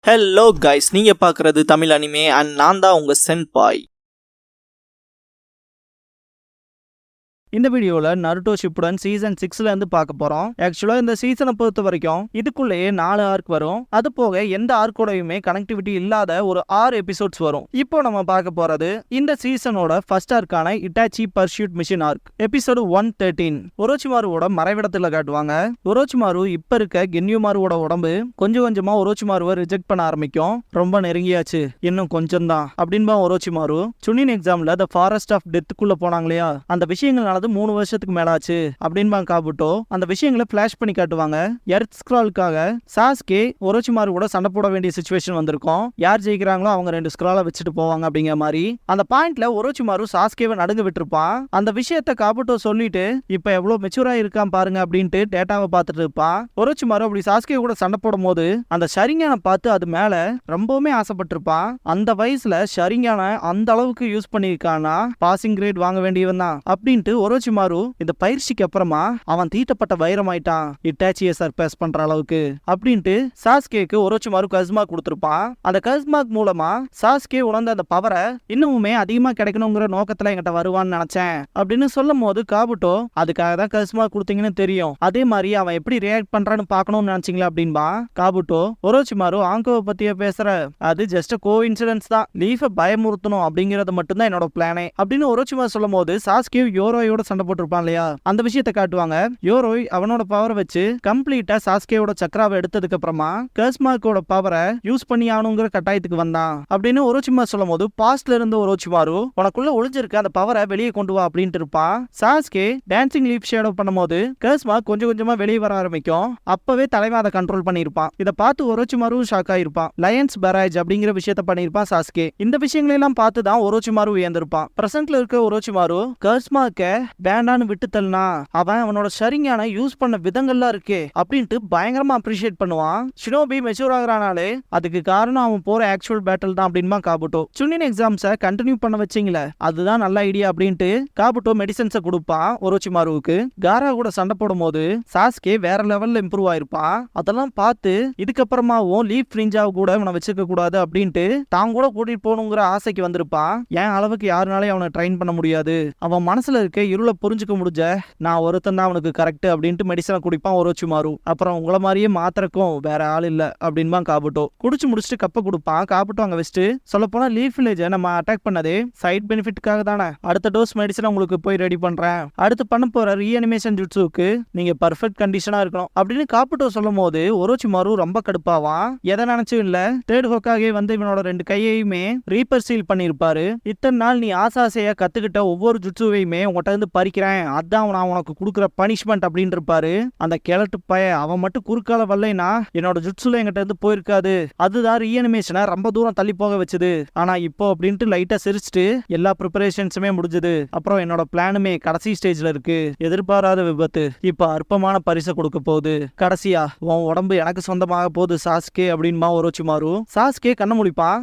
Hello guys, நீங்க பார்க்குறது Tamil anime and நான் தான் உங்க சென்பாய். இந்த வீடியோல நருட்டோ ஷிப்புடன் சீசன் 6ல இருந்து பார்க்க போறோம். ஆக்சுவலா இந்த சீசனை பொறுத்த வரைக்கும் இதுக்குள்ளேயே 4 ஆர்க் வரும். அது போக எந்த ஆர்க்கோடையுமே கனெக்டிவிட்டி இல்லாத ஒரு 6 எபிசோட்ஸ் வரும். இப்போ நம்ம பார்க்க போறது இந்த சீசனோட ஃபர்ஸ்ட் ஆர்க்கான Itachi pursuit mission arc episode 113. ஒரோச்சிமாருவோட மறைவிடத்துல காட்டுவாங்க. ஒரோச்சிமாரு இப்ப இருக்க கென்யுமாருவோட உடம்பு கொஞ்சம் கொஞ்சமா ஒரோச்சிமாருவை ரிஜெக்ட் பண்ண ஆரம்பிக்கும். ரொம்ப நெருங்கியாச்சு, இன்னும் கொஞ்சம் தான் அப்படின்பா ஒரோச்சிமாரு. சுனின் எக்ஸாம்ல த ஃபாரஸ்ட் ஆஃப் டெத்துக்குள்ள போனாங்க இல்லையா, அந்த விஷயங்கள் 3 வருஷத்துக்கு மேல ஆச்சு அப்படின்பா காபுட்டோ. அந்த விஷயங்களை பிளாஷ் பண்ணி காட்டுவாங்க. எர்த் ஸ்க்ராலுக்காக சாஸ்கே ஒரோச்சிமாரு கூட சண்டை போட வேண்டிய சிச்சுவேஷன் வந்திருக்கும். யார் ஜெயிக்கிறாங்களோ அவங்க 2 ஸ்க்ராலை வச்சுட்டு போவாங்க அப்படிங்கிற மாதிரி. அந்த பாயிண்ட்ல ஒரோச்சிமாரு சாஸ்கேவை நடுங்க விட்டுருப்பான். அந்த விஷயத்த காபுட்டோ சொல்லிட்டு இப்ப எவ்வளவு மெச்சூரா இருக்கான் பாருங்க அப்படின்ட்டு டேட்டாவை பார்த்துட்டு இருப்பான். ஒரோச்சிமாரு அப்படி சாஸ்கே கூட சண்டை போடும் போது அந்த ஷரிங்கானை பார்த்து அது மேல ரொம்பவுமே ஆசைப்பட்டிருப்பான். அந்த வயசுல ஷரிங்கானை அந்த அளவுக்கு யூஸ் பண்ணிருக்கானா பாசிங் கிரேட் வாங்க வேண்டியவன் தான் அப்படின்ட்டு ஒரோச்சிமாரு இந்த பயிற்சிக்கு அப்புறமா அவன் தீட்டப்பட்ட வைரமாயிட்டான், இட்டாச்சியை சர்பாஸ் பண்ற அளவுக்கு அப்படின்ட்டு சாஸ்கேக்கு ஒரோச்சிமாரு கஸ்மா கொடுத்திருப்பான். அந்த கஸ்மாக் மூலமா சாஸ்கே உணர்ந்த அந்த பவரை இன்னுமே அதிகமா கிடைக்கணுங்கிற நோக்கத்துல என்கிட்ட வருவான்னு நினைச்சேன் அப்படின்னு சொல்லும் போது காபுட்டோ அதுக்காக தான் கஸ்மா கொடுத்தீங்கன்னு தெரியும், அதே மாதிரி அவன் எப்படி ரியாக்ட் பண்றான்னு பாக்கணும்னு நினைச்சீங்களா அப்படின்பா காபுட்டோ. ஒரோச்சிமாரு ஆங்கோவை பத்தியே பேசுற, அது ஜஸ்ட் கோ இன்சிடென்ட்ஸ் தான், லீஃபை பயமுறுத்தணும் அப்படிங்கறது மட்டும்தான் என்னோட பிளானே அப்படின்னு ஒரோச்சிமாரு சொல்லும் போது சாஸ்கே யோரோயோட சண்டை போட்டிருப்பான் இல்லையா, அந்த விஷயத்தை காட்டுவாங்க. யோரோய் அவனோட பவரை வச்சு கம்ப்ளீட்டா சாஸ்கேயோட சக்கராவை எடுத்ததுக்கு அப்புறமா கஸ்மாக்கோட பவரை யூஸ் பண்ணி ஆகணுங்கிற கட்டாயத்துக்கு வந்தான் அப்படின்னு ஒரோச்சிமாரு சொல்லும் போது பாஸ்ட்ல இருந்து ஒரோச்சிமாரு உனக்குள்ள ஒளிஞ்சிருக்க அந்த பவரை வெளியே கொண்டு வா அப்படின்ட்டு இருப்பான். சாஸ்கே டான்சிங் லீப் ஷேடோ பண்ணும்போது கஸ்மா கொஞ்சம் கொஞ்சமா வெளியே வர ஆரம்பிக்கும். அப்பவே தலைவன் அதை கண்ட்ரோல் பண்ணிருப்பான். இதை பார்த்து ஒரோச்சிமாரு ஷாக் ஆயிருப்பான். லயன்ஸ் பேராஜ் அப்படிங்கிற விஷயத்த பண்ணிருப்பான் சாஸ்கே. இந்த விஷயங்களை எல்லாம் பார்த்து தான் ஒரோச்சிமாரு வியந்திருப்பான். பிரசன்ட்ல இருக்க ஒரோச்சிமாரு கஸ்மாக்க வேண்டான்னு விட்டு தள்ளினா அவன் அவனோட ஷரிங்கான யூஸ் பண்ண விதங்கள்லாம் இருக்கே அப்படின்ட்டு பயங்கரமா அப்ரிஷியேட் பண்ணுவான். ஷினோபி மெச்சூர் ஆகுறானாலே அதுக்கு காரணம் அவன் போற ஆக்சுவல் பேட்டில் தான் அப்படின்பா காபுட்டோ. சுனின் எக்ஸாம்ஸை கண்டினியூ பண்ண வச்சிங்களே அதுதான் நல்ல ஐடியா அப்படின்ட்டு காபுட்டோ மெடிசன்ஸை கொடுப்பான் ஒரோச்சிமாருவுக்கு. காரா கூட சண்டை போடும் போது சாஸ்கே வேற லெவல்ல இம்ப்ரூவ் ஆயிருப்பான். அதெல்லாம் பார்த்து இதுக்கப்புறமாவும் லீஃப் ஃப்ரிஞ்சாவ கூட அவனை வச்சுக்க கூடாது அப்படின்ட்டு தான் கூட கூட்டிட்டு போகணுங்கிற ஆசைக்கு வந்திருப்பான். என் அளவுக்கு யாருனாலே அவனை ட்ரெயின் பண்ண முடியாது, அவன் மனசுல இருக்க இருளை புரிஞ்சுக்க முடிஞ்ச நான் ஒருத்தன் தான் அவனுக்கு கரெக்ட் அப்படின்ட்டு மெடிசனை குடிப்பான் ஒரோச்சிமாரு. அப்புறம் உங்களை மாதிரியே மாத்திரக்கும் வேற ஆள் இல்ல அப்படின்பா காபுட்டோ. குடிச்சு முடிச்சுட்டு கப்பை கொடுப்பான். காபுட்டோ அங்க வச்சுட்டு சொல்ல போனா லீஃப் வில்லேஜை நம்ம அட்டாக் பண்ணதே சைட் பெனிஃபிட்காக தானே, அடுத்த டோஸ் மெடிசனை உங்களுக்கு போய் ரெடி பண்றேன், அடுத்து பண்ண போற ரீஅனிமேஷன் ஜுட்ஸுக்கு நீங்க பர்ஃபெக்ட் கண்டிஷனா இருக்கணும் அப்படின்னு காபுட்டோ சொல்லும் போது ஒரோச்சிமாரு ரொம்ப கடுப்பாவான். எதை நினைச்சும் இல்ல, தேர்ட் ஹோக்காகே வந்து இவனோட 2 கையையுமே ரீப்பர் சீல் பண்ணிருப்பாரு. இத்தனை நாள் நீ ஆசாசையா கத்துக்கிட்ட ஒவ்வொரு ஜுட்ஸுவையுமே உங்கள்கிட்ட இருந்து பறிக்கிறேன், அதான் நான் உனக்கு கொடுக்குற பனிஷ்மெண்ட் அப்படின்னு இருப்பாரு. அந்த கிழட்டு பய அவன் மட்டும் குறுக்கால வரலைனா என்னோட ஜுட்சுல என்கிட்ட இருந்து போயிருக்காது, அதுதான் ரீஅனிமேஷனை ரொம்ப தூரம் தள்ளி போக வச்சது. ஆனா இப்போ அப்படின்ட்டு லைட்டா சிரிச்சுட்டு எல்லா ப்ரிப்பரேஷன்ஸுமே முடிஞ்சது, அப்புறம் என்னோட பிளானுமே கடைசி ஸ்டேஜ்ல இருக்கு, எதிர்பாராத விபத்து இப்ப அற்பமான பரிசை கொடுக்க போகுது, கடைசியா உன் உடம்பு எனக்கு சொந்தமாக போகுது சாஸ்கே அப்படின்பா ஒரோச்சிமாரு. சாஸ்கே கண்ண முழிப்பான்.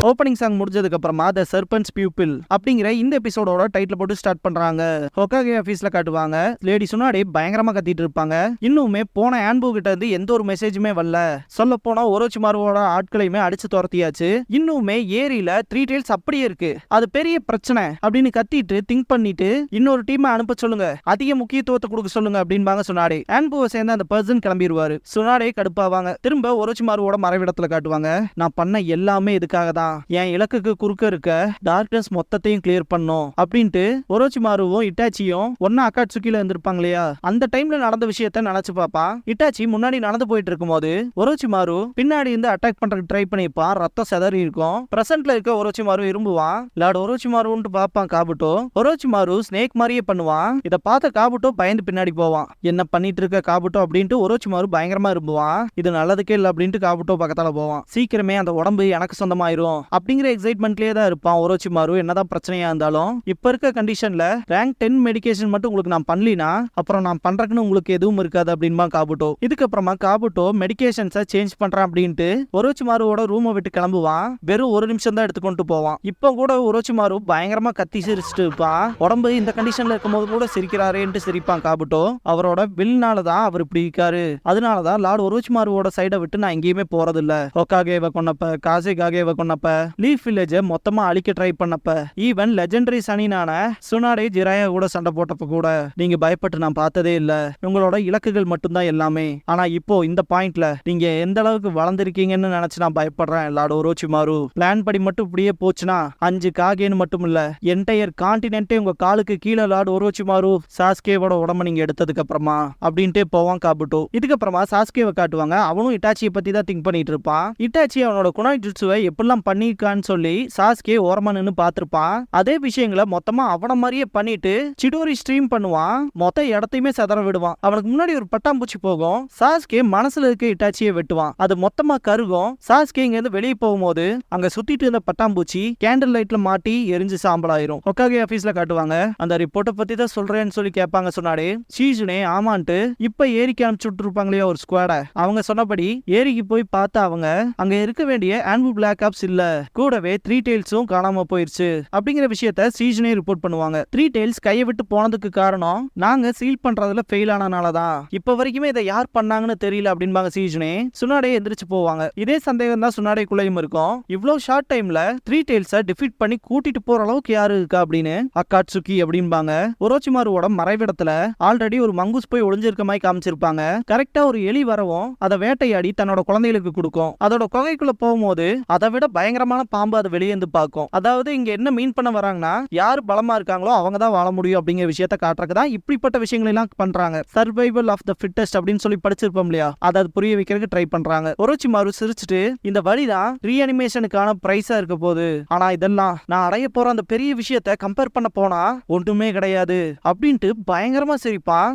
ஓப்பனிங் சாங் முடிஞ்சதுக்கு அப்புறமா த சர்பன்ட்ஸ் பியூப்பிள் அப்படிங்கிற இந்த எபிசோடோட டைட்டில் போட்டு ஸ்டார்ட் பண்றாங்க. ஹோகாகே ஆபீஸ்ல காட்டுவாங்க. லேடி சுனாடே பயங்கரமா கத்திட்டு இருப்பாங்க. இன்னுமே போன ஆன்பு கிட்ட இருந்து எந்த ஒரு மெசேஜுமே வரல. சொல்ல போனா ஒரோச்சிமாருவோட ஆட்களையுமே அடிச்சு துரத்தியாச்சு. இன்னுமே ஏரியில 3 டெயில்ஸ் அப்படியே இருக்கு, அது பெரிய பிரச்சனை அப்படின்னு கத்திட்டு திங்க் பண்ணிட்டு இன்னொரு டீமை அனுப்ப சொல்லுங்க, அதிக முக்கியத்துவத்தை கொடுக்க சொல்லுங்க அப்படின்பாங்க சுனாடே. ஆன்புவை சேர்ந்த அந்த பர்சன் கிளம்பிடுவாரு. சுனாடே கடுப்பாவாங்க. திரும்ப ஒரோச்சிமாருவோட மறைவிடத்துல காட்டுவாங்க. நான் பண்ண எல்லாமே இதுக்காக தான், என் இலக்குக்கு குறுக்க இருக்க டார்க்னஸ் மொத்தத்தையும் கிளியர் பண்ணும் அப்படின்ட்டு ஒரோச்சிமாருவும் இட்டாச்சியும் ஒன்னா அக்காட்சுக்கில இருந்திருப்பாங்க இல்லையா, அந்த டைம்ல நடந்த விஷயத்த நினைச்சு பாப்பா. இட்டாச்சி முன்னாடி நடந்து போயிட்டு இருக்கும் போது ஒரோச்சிமாரு பின்னாடி இருந்து அட்டாக் பண்றதுக்கு ட்ரை பண்ணிப்பான். ரத்தம் செதறி இருக்கும். பிரசன்ட்ல இருக்க ஒரோச்சிமாரு இரும்புவான். லார்ட் ஒரோச்சிமாருன்னு பாப்பான் காபுட்டோ. ஒரோச்சிமாரு ஸ்னேக் மாதிரியே பண்ணுவான். இதை பார்த்த காபுட்டோ பயந்து பின்னாடி போவான். என்ன பண்ணிட்டு இருக்க காபுட்டோ அப்படின்ட்டு ஒரோச்சிமாரு பயங்கரமா இரும்புவான். இது நல்லதுக்கே இல்லை அப்படின்ட்டு காபுட்டோ பக்கத்தால போவான். சீக்கிரமே அந்த உடம்பு எனக்கு சொந்தமாயிரும், அப்படிங்கிற எக்ஸைட்மெண்ட்லயே தான் இருப்பான் ஒரோச்சிமாரு என்னதான் பிரச்சனையா இருந்தாலும். இப்ப இருக்க கண்டிஷன்ல ரேங்க் 10 மெடிகேஷன் மட்டும் உங்களுக்கு நான் பண்ணலினா அப்புறம் நான் பண்றதுன்னு உங்களுக்கு எதுவும் இருக்காது அப்படின்பா காபுட்டோ. இதுக்கப்புறமா காபுட்டோ மெடிகேஷன்ஸை சேஞ்ச் பண்றான் அப்படின்ட்டு ஒரோச்சிமாருவோட ரூமை விட்டு கிளம்புவான். வெறும் 1 நிமிஷம் தான் எடுத்துக்கொண்டு போவான். இப்ப கூட ஒரோச்சிமாரு பயங்கரமா கத்தி சிரிச்சுட்டு இருப்பான். உடம்பு இந்த கண்டிஷன்ல இருக்கும்போது கூட சிரிக்கிறாரேன்ட்டு சிரிப்பான் காபுட்டோ. அவரோட வில்னாலதான் அவர் இப்படி இருக்காரு. அதனாலதான் லார்ட் ஒரோச்சிமாருவோட சைடை விட்டு நான் எங்கேயுமே போறது இல்ல. ஹோகாகேவை கொன்னப்ப, காசேகாகேவை கொன்னப்ப, லீஃப் வில்லேஜை மொத்தமா அழிக்க ட்ரை பண்ணப்ப, ஈவன் லெஜெண்டரி சனினான சுனாடே ஜிராயா கூட சண்டை போட்டப்ப கூட நீங்க பயப்பட்டு நான் பார்த்ததே இல்ல. உங்களோட இலக்குகள் மட்டும்தான் எல்லாமே. ஆனா இப்போ இந்த பாயிண்ட்ல நீங்க எந்த அளவுக்கு வளர்ந்துருக்கீங்கன்னு நினைச்சு நான் பயப்படுறேன் லார்ட் ஒரோச்சிமாரு. பிளான் படி மட்டும் இப்படியே போச்சுன்னா 5 காகேன்னு மட்டும் இல்ல என்டையர் கான்டினென்ட்டே உங்க காலுக்கு கீழே லார்ட் ஒரோச்சிமாரு சாஸ்கேவோட உடம்ப நீங்க எடுத்ததுக்கு அப்புறமா அப்படின்ட்டே போவான் காபுட்டோ. இதுக்கப்புறமா சாஸ்கேவை காட்டுவாங்க. அவனும் இட்டாச்சியை பத்தி தான் திங்க் பண்ணிட்டு இருப்பான். இட்டாச்சி அவனோட குனாய் ஜுட்சுவை எப்படிலாம் பண்ணிருக்கான்னு சொல்லி சாஸ்கே ஓரமா நின்னு பார்த்திருப்பான். அதே விஷயங்களை மொத்தமா அவன மாதிரியே பண்ணிட்டு சிடோரி ஸ்ட்ரீம் பண்ணுவான். மொத்த இடத்தையுமே சதற விடுவான். அவனுக்கு முன்னாடி ஒரு பட்டாம்பூச்சி போகும். சாஸ்கே மனசுல இருக்க இட்டாச்சியை வெட்டுவான். அது மொத்தமா கருகும். சாஸ்கே இங்க இருந்து வெளியே போகும்போது அங்க சுத்திட்டு இருந்த பட்டாம்பூச்சி கேண்டில் லைட்ல மாட்டி எரிஞ்சு சாம்பலாயிரும். ஹோகாகே ஆபீஸ்ல காட்டுவாங்க. அந்த ரிப்போர்ட்டை பத்தி தான் சொல்றேன்னு சொல்லி கேட்பாங்க சொன்னாடே. சீசுனே ஆமான்ட்டு இப்ப ஏரிக்கு அனுப்பிச்சுட்டு இருப்பாங்களே ஒரு ஸ்குவாட. அவங்க சொன்னபடி ஏரிக்கு போய் பார்த்தா அவங்க அங்க இருக்க வேண்டிய ஆன்வு பிளாக் ஆப்ஸ் இல்ல, கூடவே 3 டெயில்ஸும் காணாம போயிருச்சு அப்படிங்கிற விஷயத்த சீசுனே ரிப்போர்ட் பண்ணுவாங்க. 3 டெயில்ஸ் கையை விட்டு போனதுக்கு காரணம் நாங்க சீல் பண்றதுல ஃபெயில் ஆனனாலதான். இப்ப வரைக்குமே இதை யார் பண்ணாங்கன்னு தெரியல அப்படின்பாங்க சீசுனே. சுனாடே எந்திரிச்சு போவாங்க. இதே சந்தேகம் தான் சுனாடேக்குள்ளேயும் இருக்கும். இவ்வளவு ஷார்ட் டைம்ல 3 டெயில்ஸை டிஃபீட் பண்ணி கூட்டிட்டு போற அளவுக்கு யாரு இருக்கா அப்படின்னு அக்காட்சுகி அப்படின்பாங்க. ஒரோச்சிமாருவோட மறைவிடத்துல ஆல்ரெடி ஒரு மங்கூஸ் போய் ஒளிஞ்சிருக்க மாதிரி காமிச்சிருப்பாங்க. கரெக்டா ஒரு எலி வரவும் அதை வேட்டையாடி தன்னோட குழந்தைகளுக்கு கொடுக்கும். அதோட குகைக்குள்ள போகும்போது அதை விட பயங்கரமான பாம்பு அதை வெளியே இருந்து பார்க்கும். அதாவது இங்க என்ன மீன் பண்ண வராங்கன்னா யாரு பலமா இருக்காங்களோ அவங்க தான் வாழ முடியும் அப்படிங்கிற விஷயத்த காட்டுறதுக்கு தான் இப்படிப்பட்ட விஷயங்கள் எல்லாம் பண்றாங்க. சர்வைவல் ஆஃப் த ஃபிட்டஸ்ட் அப்படின்னு சொல்லி படிச்சிருப்போம் இல்லையா, அதை புரிய வைக்கிறதுக்கு ட்ரை பண்றாங்க. ஒரோச்சிமாரு சிரிச்சுட்டு இந்த வழிதான் ரீஅனிமேஷனுக்கான பிரைஸா இருக்க போகுது. ஆனா இதெல்லாம் நான் அடைய போற அந்த பெரிய விஷயத்த கம்பேர் பண்ண போனா ஒன்றுமே கிடையாது அப்படின்ட்டு பயங்கரமா சிரிப்பான்.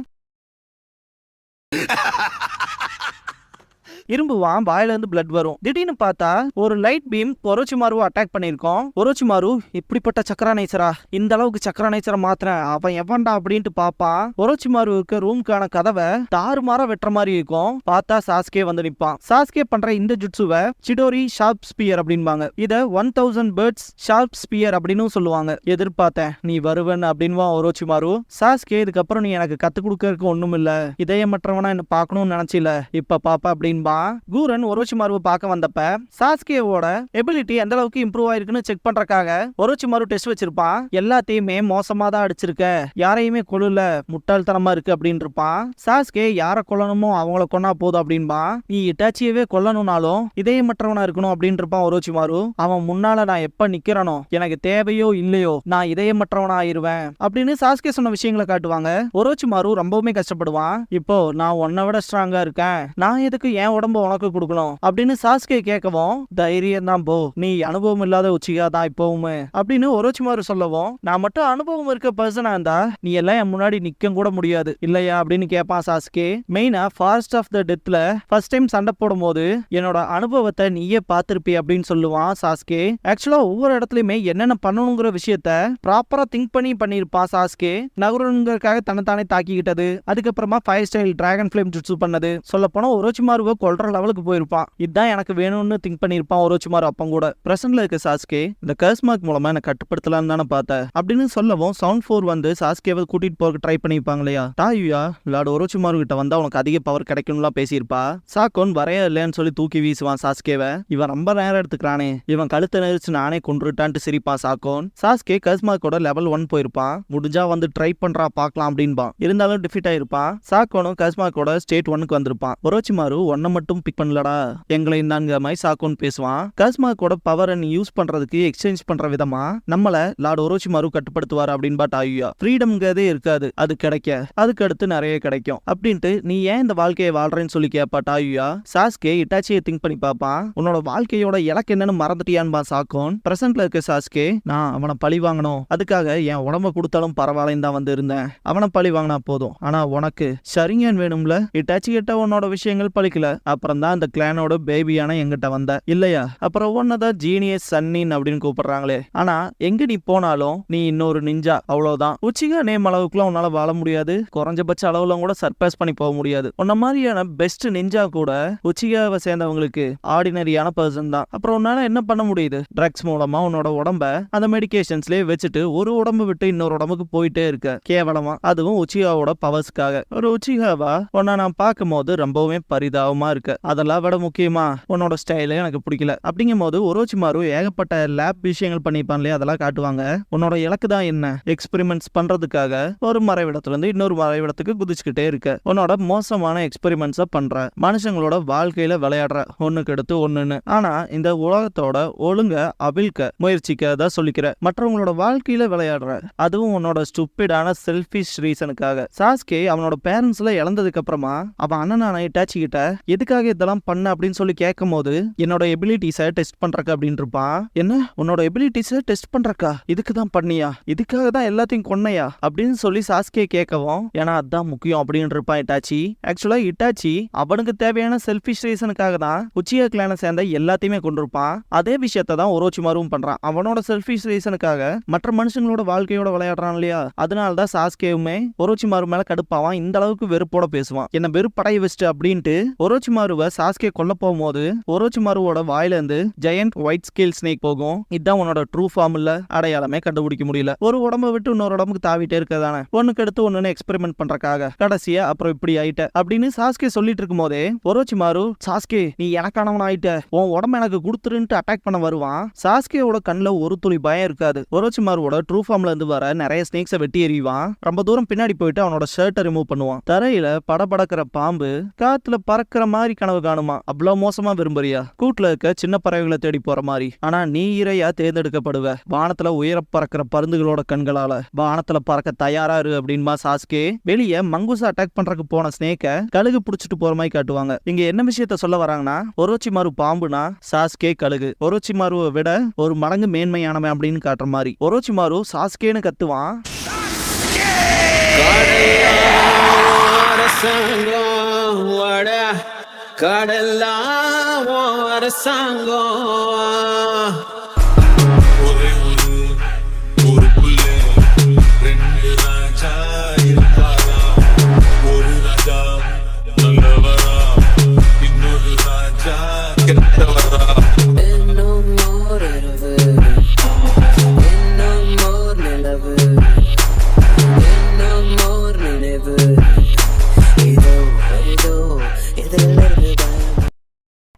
இரும்புவான். வாயில இருந்து பிளட் வரும். திடீர்னு பார்த்தா ஒரு லைட் பீம் ஒரோச்சிமாருவை அட்டாக் பண்ணிருக்கோம். ஒரோச்சிமாரு இப்படிப்பட்ட சக்கரா நேச்சரா, இந்த அளவுக்கு சக்கரா நேச்சரை மாத்திரன் அவன் எவன்டா அப்படின்ட்டு பாப்பான். ஒரோச்சிமாருவுக்கு ரூம்கான கதவை தாறுமாறா வெட்டுற மாதிரி இருக்கும். பார்த்தா சாஸ்கே வந்து நிப்பான். சாஸ்கே பண்ற இந்த ஜுட்சுவை சிடோரி ஷார்ப் ஸ்பியர் அப்படின்பாங்க. இத 1000 பேர்ட்ஸ் ஷார்ப் ஸ்பியர் அப்படின்னு சொல்லுவாங்க. எதிர்பார்த்தேன் நீ வருவன் அப்படின்வா ஒரோச்சிமாரு. சாஸ்கே இதுக்கப்புறம் நீ எனக்கு கத்து கொடுக்கறதுக்கு ஒண்ணும் இல்ல, இதயமற்றவனா என்ன பார்க்கணும்னு நினைச்சில, இப்ப பாப்பா அப்படின்பா. கூரன் ஒரோச்சிமாருவை பார்க்க வந்தப்ப சாஸ்கேவோட எபிலிட்டி எந்த அளவுக்கு இம்ப்ரூவ் ஆயிருக்குன்னு செக் பண்றதுக்காக ஒரோச்சிமாரு டெஸ்ட் வச்சிருப்பான். எல்லாத்தையுமே மோசமா தான் அடிச்சிருக்க, யாரையுமே கொல்லல, முட்டாள்தனமா இருக்கு அப்படின்னு இருப்பான். சாஸ்கே யாரை கொல்லணுமோ அவங்கள கொன்னா போதும் அப்படின்பா. நீ இட்டாச்சியவே கொல்லணும்னாலும் இதயமற்றவனா இருக்கணும் அப்படின்னு இருப்பான் ஒரோச்சிமாரு. அவன் முன்னால நான் எப்ப நிக்கிறனோ எனக்கு தேவையோ இல்லையோ நான் இதயமற்றவனா ஆயிருவேன் அப்படின்னு சாஸ்கே சொன்ன விஷயங்களை காட்டுவாங்க. ஒரோச்சிமாரு ரொம்பவுமே கஷ்டப்படுவான். இப்போ நான் உன்னை விட ஸ்ட்ராங்கா இருக்கேன், நான் எதுக்கு என் உடம்பு உனக்கு கொடுக்கணும் அப்படின்னு சாஸ்கே கேட்கவும் தைரியம் தான் போ, நீ அனுபவம் இல்லாத உச்சிகா தான் இப்பவுமே அப்படின்னு ஒரோச்சிமாரு சொல்லவும், நான் மட்டும் அனுபவம் இருக்க பர்சனா இருந்தா நீ எல்லாம் என் முன்னாடி நிக்க கூட முடியாது இல்லையா அப்படின்னு கேட்பான் சாஸ்கே. மெயினா ஃபாரஸ்ட் ஆஃப் த டெத்ல ஃபர்ஸ்ட் டைம் சண்டை போடும் போது என்னோட அனுபவத்தை நீயே பார்த்திருப்பி அப்படின்னு சொல்லுவான் சாஸ்கே. ஆக்சுவலா ஒவ்வொரு இடத்துலயுமே என்னென்ன பண்ணணுங்கிற விஷயத்த ப்ராப்பரா திங்க் பண்ணிருப்பான் சாஸ்கே. நகருங்கிறதுக்காக தன்னைத்தானே தாக்கிக்கிட்டது, அதுக்கப்புறமா 5 ஸ்டைல் டிராகன் ஃபிளேம் ஜுட்சு பண்ணது, சொல்ல போனா ஒரோச்சிமாருவை கொல்ற லெவலுக்கு போயிருப்பான். இதுதான் எனக்கு வேணும்னு திங்க் பண்ணிருப்பான் ஒரோச்சிமாரு. அப்பம் கூட பிரசன்ட்ல இருக்க சாஸ்கே இந்த கர்ஸ் மார்க் மூலமா எனக்கு கட்டுப்படுத்தலாம் தானே பார்த்தேன் அப்படின்னு சொல்லவும் சவுண்ட் 4 வந்து சாஸ்கேவை கூட்டிட்டு போக ட்ரை பண்ணிருப்பாங்க இல்லையா. தாயுயா லார்ட் ஒரோச்சிமாரு கிட்ட வந்தா உனக்கு அதிக பவர் கிடைக்கும்லாம் பேசியிருப்பா. சாக்கோன் வரைய இல்லைன்னு சொல்லி தூக்கி வீசுவான் சாஸ்கேவை. இவன் ரொம்ப நேரம் எடுத்துக்கிறானே, இவன் கழுத்தை நெரிச்சு நானே கொன்றுட்டான்ட்டு சிரிப்பான் சாக்கோன். சாஸ்கே கர்ஸ் மார்க்கோட லெவல் 1 போயிருப்பான். முடிஞ்சா வந்து ட்ரை பண்றா பாக்கலாம் அப்படின்பான். இருந்தாலும் டிஃபீட் ஆயிருப்பான். சாக்கோனும் கர்ஸ் மார்க்கோட ஸ்டேட் 1க்கு வந்திருப்பான். ஒரோச்சிமாரு ஒன்ன மட்டும் பிக் பண்ணலடா எங்களை நான்கு மாதிரி சாக்கோன் பேசுவான். கர்ஸ்மார்க்கோட பவரை நீ யூஸ் பண்றதுக்கு எக்ஸ்சேஞ்ச் பண்ற விதமா நம்மள லார்ட் ஒரோச்சிமாரு கட்டுப்படுத்துவார் அப்படின்பா டாயுயா. ஃப்ரீடம்ங்கிறதே இருக்காது, அது கிடைக்க அதுக்கு அடுத்து நிறைய கிடைக்கும் அப்படின்ட்டு நீ ஏன் இந்த வாழ்க்கையை வாழ்றேன்னு சொல்லி கேப்பா டாயுயா. சாஸ்கே இட்டாச்சியை திங்க் பண்ணி பாப்பான். உன்னோட வாழ்க்கையோட இலக்கு என்னன்னு மறந்துட்டியான்பா சாக்கோன். பிரசன்ட்ல இருக்க சாஸ்கே நான் அவனை பழி வாங்கணும், அதுக்காக என் உடம்ப கொடுத்தாலும் பரவாயில்லன்னு தான் வந்து இருந்தேன், அவனை பழி வாங்கினா போதும், ஆனா உனக்கு ஷரிங்கன் வேணும்ல, இட்டாச்சி கிட்ட உன்னோட விஷயங்கள் பழிக்கல, அப்புறம் தான் அந்த கிளானோட பேபியான எங்கிட்ட வந்த இல்லையா? அப்புறம் ஒன்னதான் ஜீனியஸ் சன்னின் அப்படின்னு கூப்பிடுறாங்களே. ஆனா எங்க நீ போனாலும் நீ இன்னொரு நிஞ்சா, அவ்வளவுதான். உச்சிகா நேம் அளவுக்குலாம் உன்னால வாழ முடியாது. குறைஞ்சபட்ச அளவுல கூட சர்பாஸ் பண்ணி போக முடியாது. உன்ன மாதிரியான பெஸ்ட் நிஞ்சா கூட உச்சிகாவை சேர்ந்தவங்களுக்கு ஆர்டினரியான பர்சன் தான். அப்புறம் உன்னால என்ன பண்ண முடியுது? ட்ரக்ஸ் மூலமா உன்னோட உடம்ப அந்த மெடிகேஷன்ஸ்லயே வச்சுட்டு ஒரு உடம்பு விட்டு இன்னொரு உடம்புக்கு போயிட்டே இருக்க கேவலமா. அதுவும் உச்சிகாவோட பவர்ஸ்க்காக. ஒரு உச்சிகாவா உன்னை நான் பார்க்கும் போது ரொம்பவுமே பரிதாபமா இருக்கு. அதெல்லாம் விட முக்கியமா உன்னோட ஸ்டைலே எனக்கு பிடிக்கல. அப்படிங்கும் போது ஒரோச்சிமாரு ஏகப்பட்ட லேப் விஷயங்கள் பண்ணிப்பான்லையே, அதெல்லாம் காட்டுவாங்க. உன்னோட இலக்கு தான் என்ன? எக்ஸ்பெரிமெண்ட்ஸ் பண்றதுக்காக ஒரு மறைவிடத்துல இருந்து இன்னொரு மறைவிடத்துக்கு குதிச்சுக்கிட்டே இருக்க. உன்னோட மோசமான எக்ஸ்பெரிமெண்ட்ஸ பண்ற, மனுஷங்களோட வாழ்க்கையில விளையாடுற, ஒண்ணுக்கு எடுத்து ஒண்ணுன்னு. ஆனா இந்த உலகத்தோட ஒழுங்க அவிழ்க்க முயற்சிக்க சொல்லிக்கிற, மற்றவங்களோட வாழ்க்கையில விளையாடுற, அதுவும் உன்னோட ஸ்டூபிடான செல்ஃபிஷ் ரீசனுக்காக. சாஸ்கே அவனோட பேரண்ட்ஸ்ல இழந்ததுக்கு அப்புறமா அவன் அண்ணனான இட்டாச்சி கிட்ட எதுக்காக இதெல்லாம் பண்ண அப்படின்னு சொல்லி கேட்கும் போது என்னோட எபிலிட்டிஸை டெஸ்ட் பண்றக்க அப்படின்னு இருப்பான். என்ன உன்னோட எபிலிட்டிஸை டெஸ்ட் பண்றக்கா? இதுக்கு தான் பண்ணியா? இதுக்காக தான் எல்லாத்தையும் கொன்னையா அப்படின்னு சொல்லி சாஸ்கே கேட்கவும், ஏன்னா அதான் முக்கியம் அப்படின்னு இருப்பான் இட்டாச்சி. ஆக்சுவலா இட்டாச்சி அவனுக்கு தேவையான செல்ஃபிஷ் ரீசனுக்காக தான் உச்சிகா கிளானை சேர்ந்த எல்லாத்தையுமே கொண்டிருப்பான். அதே விஷயத்தை தான் ஒரோச்சிமாருவும் பண்றான். அவனோட செல்ஃபிஷ் ரீசனுக்காக மற்ற மனுஷங்களோட வாழ்க்கையோட விளையாடுறான் இல்லையா? அதனால தான் சாஸ்கேவுமே ஒரோச்சிமாரு மேல கடுப்பாவான். இந்த அளவுக்கு வெறுப்போட பேசுவான். என்ன வெறுப்படைய வச்சுட்டு அப்படின்ட்டு ஒரோச்சிமாருவை சாஸ்கே கொல்ல போகும்போது ஒரோச்சிமாருவோட வாயில இருந்து ஜெயண்ட் ஒயிட் ஸ்கேல் ஸ்னேக் போகும். இதுதான் உன்னோட ட்ரூ ஃபார்ம் இல்ல, அடையாளமே கண்டுபிடிக்க முடியல. ஒரு உடம்பை விட்டு இன்னொரு உடம்புக்கு தாவிட்டே இருக்கதானே, ஒண்ணுக்கு எடுத்து ஒண்ணுன்னு எக்ஸ்பெரிமெண்ட் பண்றக்காக. கடைசியா அப்புறம் இப்படி ஆயிட்ட அப்படின்னு சாஸ்கே சொல்லிட்டு இருக்கும் போதே ஒரோச்சிமாரு, சாஸ்கே நீ எனக்கானவன் ஆயிட்ட, உன் உடம்பு எனக்கு கொடுத்துருன்ட்டு அட்டாக் பண்ண வருவான். சாஸ்கேவோட கண்ணுல ஒரு துளி பயம் இருக்காது. ஒரோச்சிமாருவோட ட்ரூ ஃபார்ம்ல இருந்து வர நிறைய ஸ்னேக்ஸை வெட்டி எறிவான். ரொம்ப தூரம் பின்னாடி போயிட்டு அவனோட ஷர்ட்டை ரிமூவ் பண்ணுவான். தரையில படபடக்கிற பாம்பு காத்துல பறக்கிற மாதிரி கனவு காணுமா? அவ்வளவு மோசமா விரும்புறியா? கூட்டுல இருக்க சின்ன பறவைகளை தேடி போற மாதிரி. ஆனா நீ இரையா தேர்ந்தெடுக்கப்படுவ. வானத்துல உயர பறக்கிற பருந்துகளோட கண்களால வானத்துல பறக்க தயாரா இரு அப்படின்பா சாஸ்கே. வெளியே மங்குசா அட்டாக் பண்றதுக்கு போன ஸ்னேக்க கழுகு புடிச்சிட்டு போற மாதிரி காட்டுவாங்க. இங்க என்ன விஷயத்த சொல்ல வராங்கன்னா, ஒரோச்சிமாரு பாம்புனா சாஸ்கே கழுகு. ஒரோச்சிமாருவை விட ஒரு மடங்கு மேன்மையானவன் அப்படின்னு காட்டுற மாதிரி. ஒரோச்சிமாரு சாஸ்கேன்னு கத்துவான்.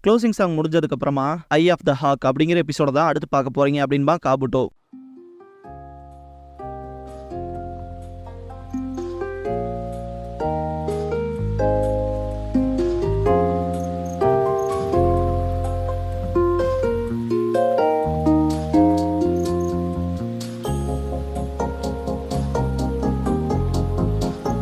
க்ளோசிங் சாங் முடிஞ்சதுக்கு அப்புறமா ஐ ஆஃப் த ஹாக் அப்படிங்கிற எபிசோட தான் அடுத்து பார்க்க போறீங்க அப்படின்பா காபுட்டோ.